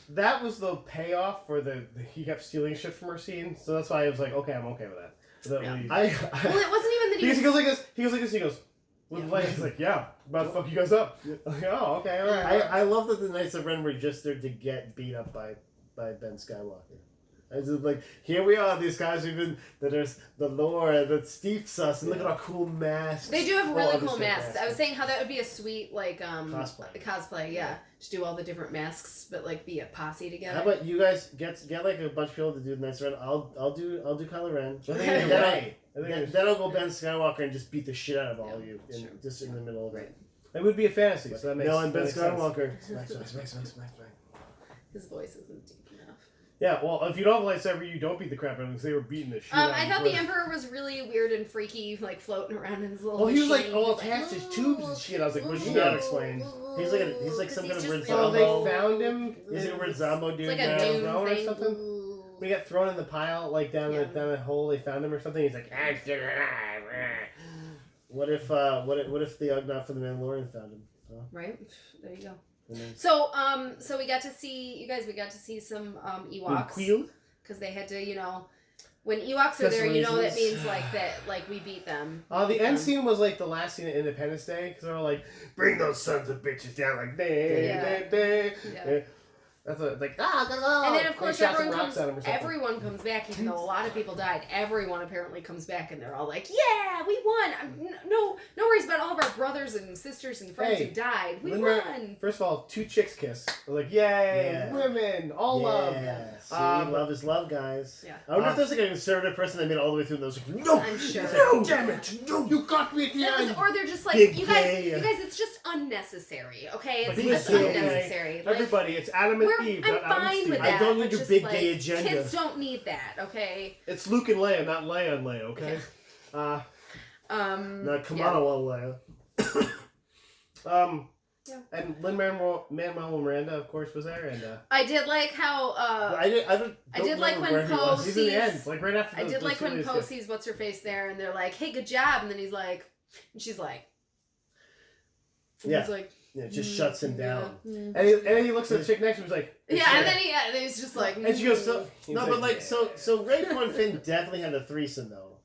That was the payoff for the he kept stealing shit from her scene, so that's why I was like, okay, I'm okay with that. So that Yeah. really- Well, it wasn't even that he goes like this. He goes like this. He goes with Yeah. the light. He's like, yeah, about to fuck you guys up. I'm like, oh, okay, all right. I love that the Knights of Ren were just there to get beat up by Ben Skywalker. It's just like, here we are, these guys there's the lore that steeps us, and look at our cool masks. They do have really cool obviously masks. I was saying how that would be a sweet like Cosplay. yeah. Just do all the different masks, but like be a posse together. How about you guys get like a bunch of people to do the Knights of Ren? I'll do Kylo Ren. I think you're right. I think Then I'll go Ben Skywalker and just beat the shit out of all of you, Sure. just in the middle of it. it would be a fantasy, so that makes No, and Ben that makes sense. Skywalker. Smack. His voice isn't deep enough. Yeah, well, if you don't have a lightsaber, you don't beat the crap out of them because they were beating the shit out of I him thought the first. Emperor was really weird and freaky, like floating around in his little. Well, he was like machine. all He was attached to his tubes and shit. I was like, what's He he got got explained. explained? He's like some kind of just Rizzo. So really- they found him. He's like a Rizzo dude. It's like a now. Dune Thrown or thing. something? When he got thrown in the pile, like down Yeah. the hole, they found him or something. He's like, I'm still alive. What if the Ugnaught from the Mandalorian found him? Huh? Right. There you go. And then- So we got to see you guys. We got to see some Ewoks Quill? because they had to, when Ewoks are Just there, that reasons. means like that, like we beat them. The end scene was like the last scene of Independence Day because they were like, bring those sons of bitches down like Yeah. That's what, like go. And then of course They shot some everyone rocks at him or something. comes back, even though a lot of people died. Everyone apparently comes back, and they're all like, "Yeah, we won! No worries about all of our brothers and sisters and friends Hey, who died. We Lin-Manuel- won!" First of all, 2 chicks kiss. They're like, yay, Yeah. women, all love. See, Um, love is love, guys. Yeah. I wonder if there's like a conservative person that made it all the way through and those like, no, I'm sure. no, damn it, no, you got me at the That was- end. or they're just like, Big you gay. guys, it's just unnecessary, okay? But It's he's just gay. unnecessary. Like, Everybody, it's Adam and Eve, I'm not Adam and fine Steve. with I that. don't need but your just, big like, gay agenda. Kids don't need that, okay? It's Luke and Leia, not Leia and Leia, okay? Now, come yeah. on, Leia. Yeah. And Lin-Manuel Miranda, of course, was there, and I did like how I did like when where he Poe was. he's in the sees- end, like right after. I the- did the like when Julius Poe gift. sees what's her face there, and they're like, "Hey, good job," and then he's like, and she's like, and Yeah. he's like, Yeah, it just shuts him down. yeah, And then he looks at the chick next to him, he's like, yeah, and then he's just like, and she goes, so, he's No, but like, so Ray and Finn definitely had a threesome though.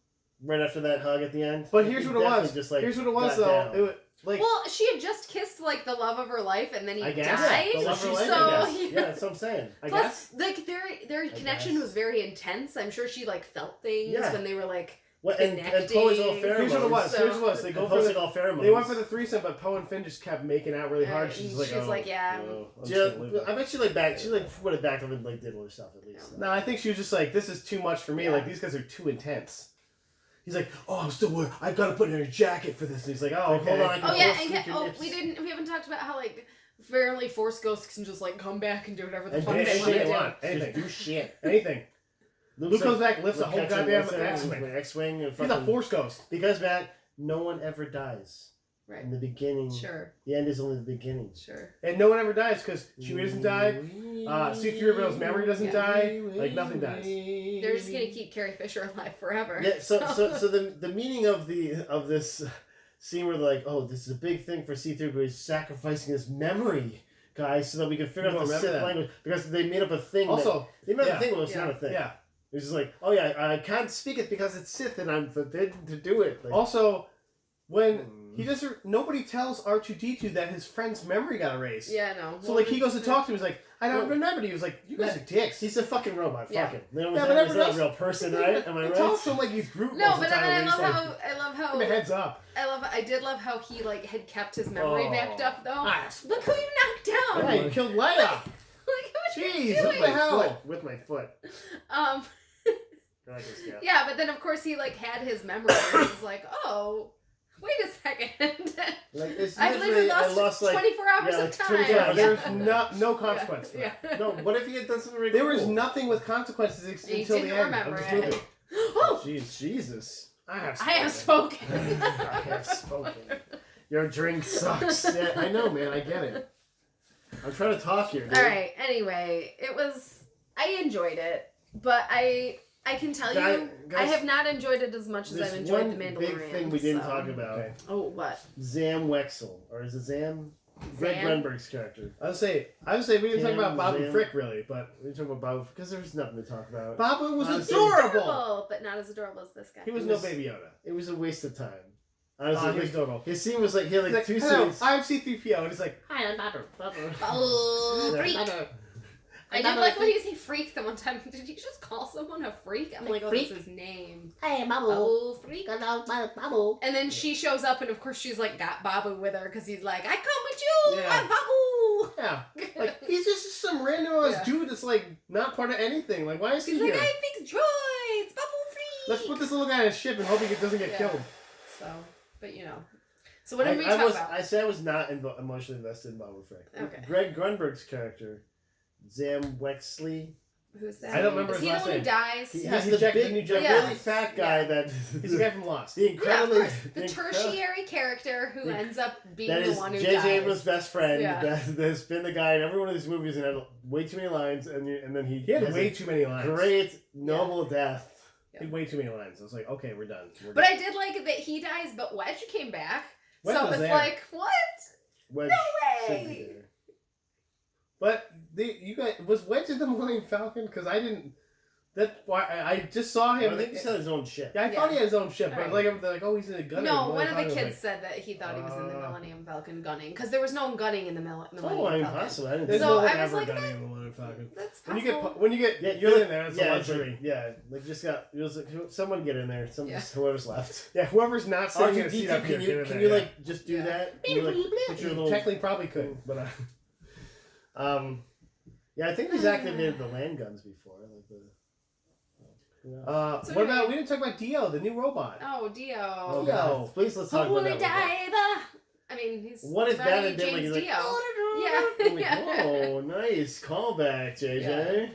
Right after that hug at the end. But here's what it Definitely was. Just, like, Here's what it was got though. down. It was, like, well, she had just kissed like the love of her life, and then he I guess. died. The love of her life, so I guess. Yeah, that's what I'm saying. I plus, guess. like their connection guess. was very intense. I'm sure she like felt things Yeah. when they were like Well, and connecting. Poe is all pheromones. Here's what it was. So- Here's what it was. They And go for Poe's the, like all pheromones. they went for the threesome, but Poe and Finn just kept making out really hard. And She's like, she's oh, like, yeah. no, I'm Yeah, just gonna leave it. I bet she like back. She like would have backed up and like did other stuff at least. No, I think she was just like, this is too much for me. Yeah. Like, these guys are too intense. He's like, oh, I'm still wearing. I gotta put in a jacket for this. And he's like, oh, Like, okay. hold on, I can Oh yeah, force and feed your oh, nips. we haven't talked about how like apparently Force ghosts can just like come back and do whatever the And fuck do they anything want to they do. want. Just Anything. do shit. Anything. Luke Luke's comes like- back, lifts a Luke whole catches goddamn X-Wing, X-Wing. X-Wing, and He's a fucking Force ghost. because no one ever dies. Right. In the beginning, Sure. The end is only the beginning. Sure. And no one ever dies because Chewie doesn't die. C-3PO's memory doesn't die. Like nothing dies. They're just gonna keep Carrie Fisher alive forever. Yeah. So the meaning of this scene where they're like, oh, this is a big thing for C-3PO. He's sacrificing his memory, guys, so that we can figure out the Sith language, because they made up a thing. Also, they made up a thing, but it's not a thing. Yeah. It's just like, oh yeah, I can't speak it because it's Sith and I'm forbidden to do it. Like, also, when he doesn't, nobody tells R2-D2 that his friend's memory got erased. Yeah, no. So like he goes to talk to him, he's like, I don't remember. He was like, you guys are dicks. He's a fucking robot. Yeah. Fuck him. He's but not everyone a real person, right? Am I He right? talks to him like he's Groot. No, most but of the time, I where he's like, love how give him a heads up. I did love how he like had kept his memory backed up though. Nice. Look who you knocked down. Yeah, you killed Leia. Like what Jeez, you what doing? the hell? With my foot. Yeah, but then of course he like had his memory and he was like, oh, wait a second. Like it's I've literally lost like 24 hours of time. 24 Yeah, hours. there's no consequence for that. Yeah. No, what if he had done something really There cool? was nothing with consequences He until the didn't end remember of this it. movie. Oh, Jeez, Jesus. I have I have spoken. I have spoken. Your drink sucks. Yeah, I know, man. I get it. I'm trying to talk here, dude. All right. Anyway, I enjoyed it, but I can tell you, I have not enjoyed it as much as I've enjoyed The Mandalorian. Big thing we didn't talk about. Okay. Oh, what? Zam Wexel, or is it Zam? Greg Grunberg's character. I would say we didn't talk about Babu Zam. Frick really, but We talking about Babu because there was nothing to talk about. Babu was Honestly, adorable. But not as adorable as this guy. He was no Baby Yoda. It was a waste of time. Honestly, He was adorable. his scene was like he had like two Hello, scenes. I'm C-3PO, and he's like, Hi, I'm Babu. Oh, Yeah. freak! I did like when he said freak the one time. Did you just call someone a freak? I'm like, oh, that's his name. Hey, Babu. Oh, freak. Babu. And then she shows up, and of course she's like got Babu with her because he's like, I come with you, Yeah. I'm Babu. yeah, like he's just some random ass dude that's like not part of anything. Like, why is he He's here? like, I fix droids, Babu freak. Let's put this little guy in a ship and hope he doesn't get killed. So, but you know. So what did we talk about? I said I was not emotionally invested in Babu Frick. Okay. Greg Grunberg's character, Zam Wexley. Who's that? I don't remember Is his he last the one who name. dies? He Yeah, has he's the Jack- big, the new the Jack- really fat guy Yeah. that. He's the guy from Lost. The Yeah, of incredibly. course. The tertiary character who ends up being That the is one who J.J. dies. Abrams' best friend. Yeah. That's been the guy in every one of these movies and had way too many lines, and then he He had has way a too many lines. great noble death. He had way too many lines. I was like, okay, we're done. But I did like that he dies, but Wedge came back. Wedge so was it's there. like, what? Wedge No should be way! there. But you guys, was Wedge in the Millennium Falcon? Because I didn't. That why I just saw him. I think he had his own shit. Yeah, I thought he had his own ship, but Right. they're like, oh, he's in a gun. No, one of the kids said that he thought he was in the Millennium Falcon gunning because there was no gunning in the Millennium Oh, I mean, Falcon. possible. I didn't There's think So no one I was ever like, gunning in the Millennium Falcon. That's When possible. you get Yeah, you're in there, it's a yeah, luxury. yeah, like just got. It was like, someone get in there. Yeah. Whoever's left. Yeah, whoever's not sitting in a R2-D2, seat up here, can get you in can there, you yeah. like just do Yeah. that? Can you, like, put your You little. technically probably could, but Yeah, I think he's activated the land guns before. Like the. Yeah. So what about anyway- we didn't talk about Dio, the new robot. Oh, Dio. Oh, Dio. God. Please let's talk about Holy that. diver! I mean, he's What if that Ronnie had been like, James he's like, Dio. I'm like, Yeah. oh, nice callback, JJ.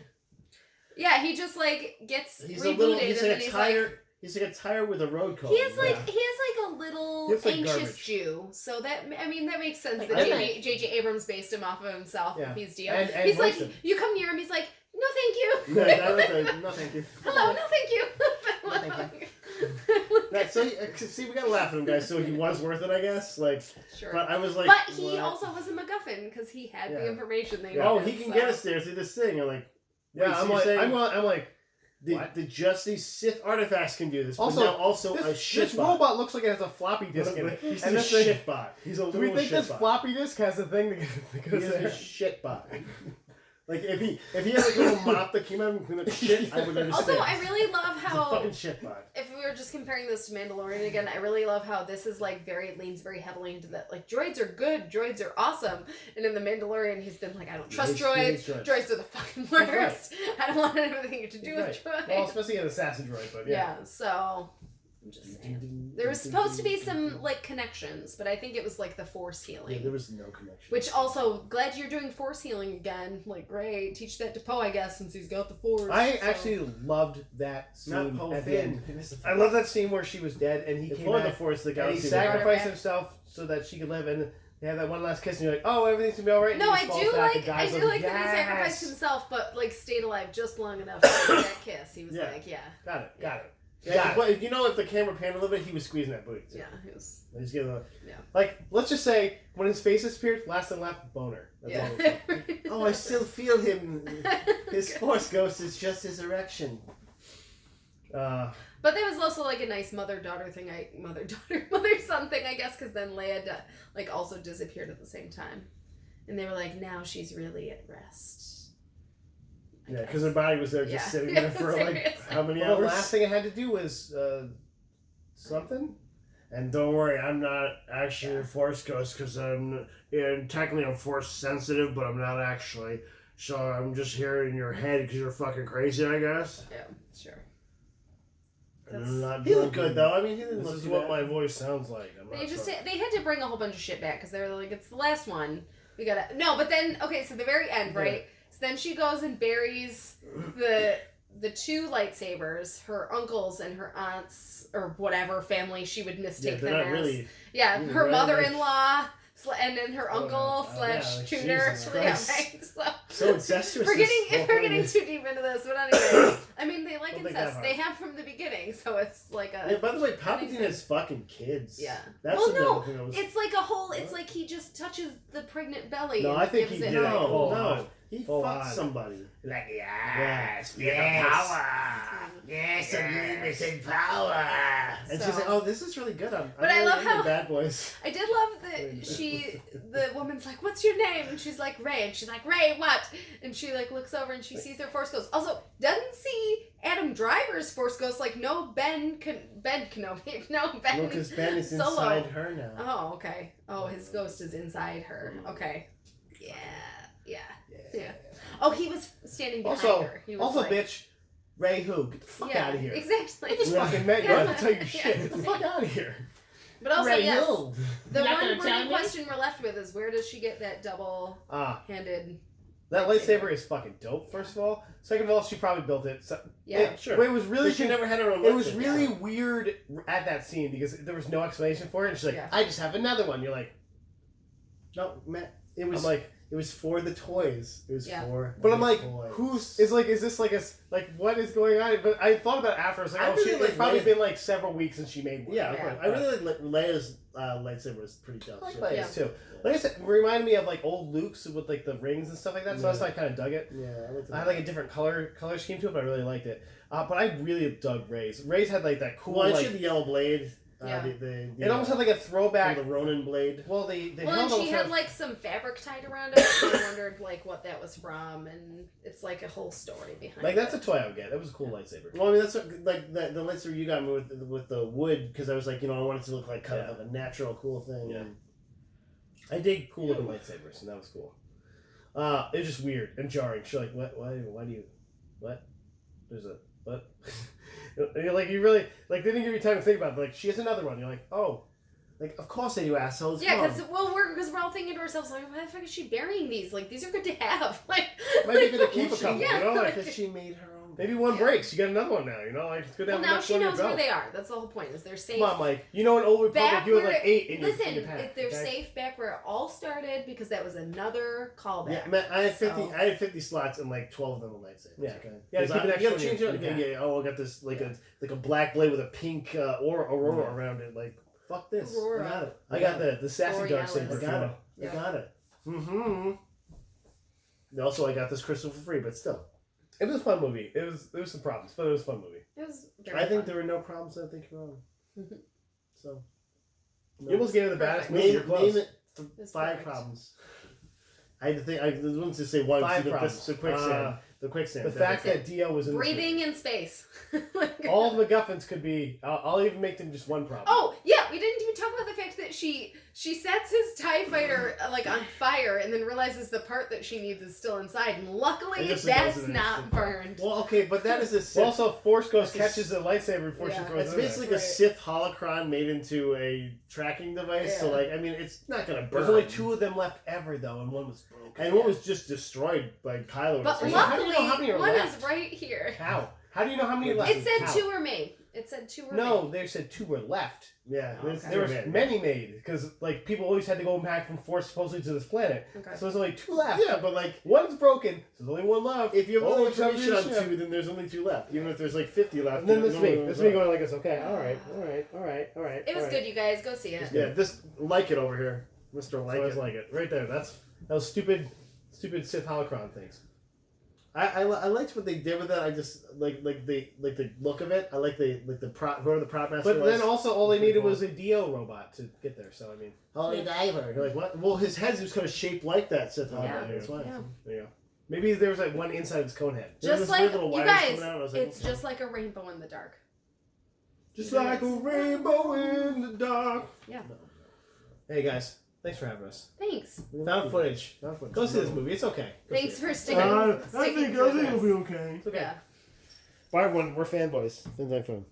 Yeah, he just like gets He's rebooted a little. He's and like then a tire. He's like a tire with a road coat. he has like Yeah. he has like a little He looks like anxious garbage. Jew. So that that makes sense Like, that I J.J. Abrams based him off of himself. Yeah. If he's Dio. And He's like, Winston. you come near him. He's like, no, thank you. No, thank you. Hello, no, thank you. That, so see, we gotta laugh at him, guys. So he was worth it, I guess. Like, Sure. but I was like, But he what? also was a MacGuffin because he had Yeah. the information they Oh, needed. he can so. get us there through this thing. I'm like, Yeah, wait, so I'm you're like, saying I'm like, the just these Sith artifacts can do this. Also, but now also a this shit robot looks like it has a floppy disk in it. He's And a this thing- shit bot. He's a Do we little think shit this bot. floppy disk has a thing that He goes is there? a shit bot. Like if he had like a little mop that came out and cleaned up shit, I would understand. Also, I really love He's a how fucking shit bot. if we were just comparing this to Mandalorian again, I really love how this is like leans very heavily into that. Like droids are good, droids are awesome, and in the Mandalorian, he's been like, I don't trust He droids. hates droids. Droids are the fucking right. worst. I don't want anything to do with Right. droids. Well, especially an assassin droid, but yeah. Yeah. So I'm just saying. There was supposed to be some, like, connections, but I think it was, like, the force healing. Yeah, there was no connection. Which also, glad you're doing force healing again. Like, great. Teach that to Poe, I guess, since he's got the force. I actually loved that scene Not Poe at the Finn. end. I love that scene where she was dead and he came back. The force, the and galaxy. he sacrificed himself so that she could live, and they have that one last kiss, and you're like, oh, everything's gonna be alright. No, I do like that he sacrificed himself, but, like, stayed alive just long enough to get that kiss. He was like, yeah. Got it. Yeah, but you know, if the camera panned a little bit, he was squeezing that booty too. Yeah, he was. He's getting like, let's just say when his face disappeared, last and left boner. That's all oh, I still feel him. His force ghost is just his erection. But there was also like a nice mother-daughter thing, mother-son thing, I guess, because then Leia like also disappeared at the same time, and they were like, now she's really at rest. Yeah, because her body was there just sitting there for like how many hours? The last thing I had to do was something. And don't worry, I'm not actually a force ghost because technically I'm force sensitive, but I'm not actually. So I'm just here in your head because you're fucking crazy, I guess. Yeah, sure. He looked good though. I mean, he didn't this look is too what bad. my voice sounds like. They had to bring a whole bunch of shit back because they were like, it's the last one. We gotta but then so the very end, right? So then she goes and buries the two lightsabers, her uncles and her aunts or whatever family she would mistake them as. Really, her mother-in-law and then her uncle / tutor. So incestuous. We're getting too deep into this, but anyway, I mean they like incest. They have from the beginning, so it's like a. Yeah, by the way, Palpatine has fucking kids. Yeah. That's it's like a whole. It's like he just touches the pregnant belly. No, and I think gives he it did. No. He Full fucked on. somebody. Like, Yes. power. Yes, unlimited power. And she's like, oh, this is really good. But I love how Bad Boys. I did love that the woman's like, what's your name? And she's like, Ray. And she's like, Ray, what? And she like looks over and she sees their force ghost. Also, doesn't see Adam Driver's force ghost. Like, no Ben Kenobi. No Ben. No, because Ben is Solo. inside her now. Oh, okay. Oh, his ghost is inside her. Okay. Yeah. Oh, he was standing behind her. He was like, bitch, Ray who? Get the fuck out of here. Exactly. I just fucking met you. I have to tell you shit. Get the fuck out of here. But also, Ray yes, Hill. the You're not one gonna tell burning me? question we're left with is where does she get that double-handed... That lightsaber is fucking dope, first of all. Second of all, she probably built it. So, Sure. It was really... But she never had her own It was lightsaber. really weird at that scene because there was no explanation for it. And she's like, I just have another one. You're like... No, Matt. It was I'm like... It was for the toys. It was for. But the I'm like, toys. is this like what is going on? But I thought about it after. I was like, I really it's probably Leia. been like several weeks since she made one. Yeah, I really like Leia's lightsaber was pretty dope. I like Leia's too. Like I said, it reminded me of like old Luke's with like the rings and stuff like that. So that's why I kind of dug it. Yeah, I had like a different color scheme to it, but I really liked it. But I really dug Rey's. Rey's had like that cool. Well, like, she had the yellow blade. It almost had like a throwback. The Ronin blade. Well, and she had like some fabric tied around it. So I wondered like what that was from, and it's like a whole story behind it. Like that's a toy I would get. That was a cool lightsaber. Well, I mean that's what, like the lightsaber you got me with the wood because I was like I wanted to look like kind of like a natural cool thing. Yeah. And I dig cool looking lightsabers, and that was cool. It was just weird and jarring. She's like, what? Why do you? What? There's a what? And you're like, you really like they didn't give you time to think about it. Like she has another one. You're like, oh, like of course they do, assholes. Yeah, because we're all thinking to ourselves like, why the fuck is she burying these? Like these are good to have. Like maybe gonna keep a couple. Yeah, you know, because she made her own. Maybe one breaks. You got another one now. You know, like it's good to have. Well, now next she one knows in your where belt. they are. That's the whole point. Is they're safe. Come on, Mike. You know, in Old Republic, back you had like where, 8 in listen, your pack. if they're safe back where it all started, because that was another callback. Yeah, man, I had 50 slots and like 12 of them were lightsabers. Yeah. Okay. Yeah, keep an extra gotta change in it. your Yeah. Oh, I got this like a black blade with a pink aurora around it. Like fuck this. Aurora. I got it. I got the sassy Borealis. dark saber. I got it. Yeah. I got it. Mm-hmm. Also, I got this crystal for free, but still. It was a fun movie. There was some problems, but it was a fun movie. It was very I think fun. there were no problems. I think you're wrong. Mhm. So. You almost gave it the baddest movie. Name, You're close. name it It's 5 perfect. problems. I had to think. I wanted to say one. 5 the problems. quicksand. The quicksand. The fact that Dio was in this breathing movie. in space. All the MacGuffins could be. I'll even make them just one problem. Oh yeah, we didn't even talk about the fact that she sets his TIE fighter like on fire and then realizes the part that she needs is still inside, and luckily that's not burned. Well, okay, but that is a Sith. Well, also, Force Ghost catches the lightsaber before she throws it. It's basically like a Sith holocron made into a tracking device. So, like, I mean, it's not gonna burn. There's only 2 of them left ever, though, and one was broken. And one was just destroyed by Kylo. But so luckily, how do you know how many are one left? is right here. How? How do you know how many left? It said 2 were made. It said 2 were made. No, they said 2 were left. Yeah, There was many made because like people always had to go back from Force supposedly to this planet. Okay. So there's only 2 left. Yeah, but like one's broken. So there's only 1 left. if you have only some information on ship. 2, then there's only 2 left. Even if there's like 50 left. And then there's this me. only This one me left. going like this. Okay, all right. It was good, you guys. Go see it. Yeah, this like it over here, Mr. Like So I It. was like it right there. Those stupid Sith holocron things. I liked what they did with that. I just like the look of it. I like the prop. Whoever the prop master But was. then also all they needed was a Dio robot to get there. So I mean, Holy diver. You're like, what? Well, his head's just kind of shaped like that Sith Yeah. holocron. That's why. Yeah. there you go. Maybe there was like one inside his cone head. There was Just this weird like, little you wires guys, coming out, and I was like, it's just like a rainbow in the dark. Just Yes. like a rainbow in the dark. Yeah. Hey guys, thanks for having us. Thanks. Found footage. Found footage. Go see this movie. It's okay. Go Thanks see it. for sticking. I sticking think through it'll this. be okay. It's okay. Yeah. Bye everyone. We're fanboys. Things like fun.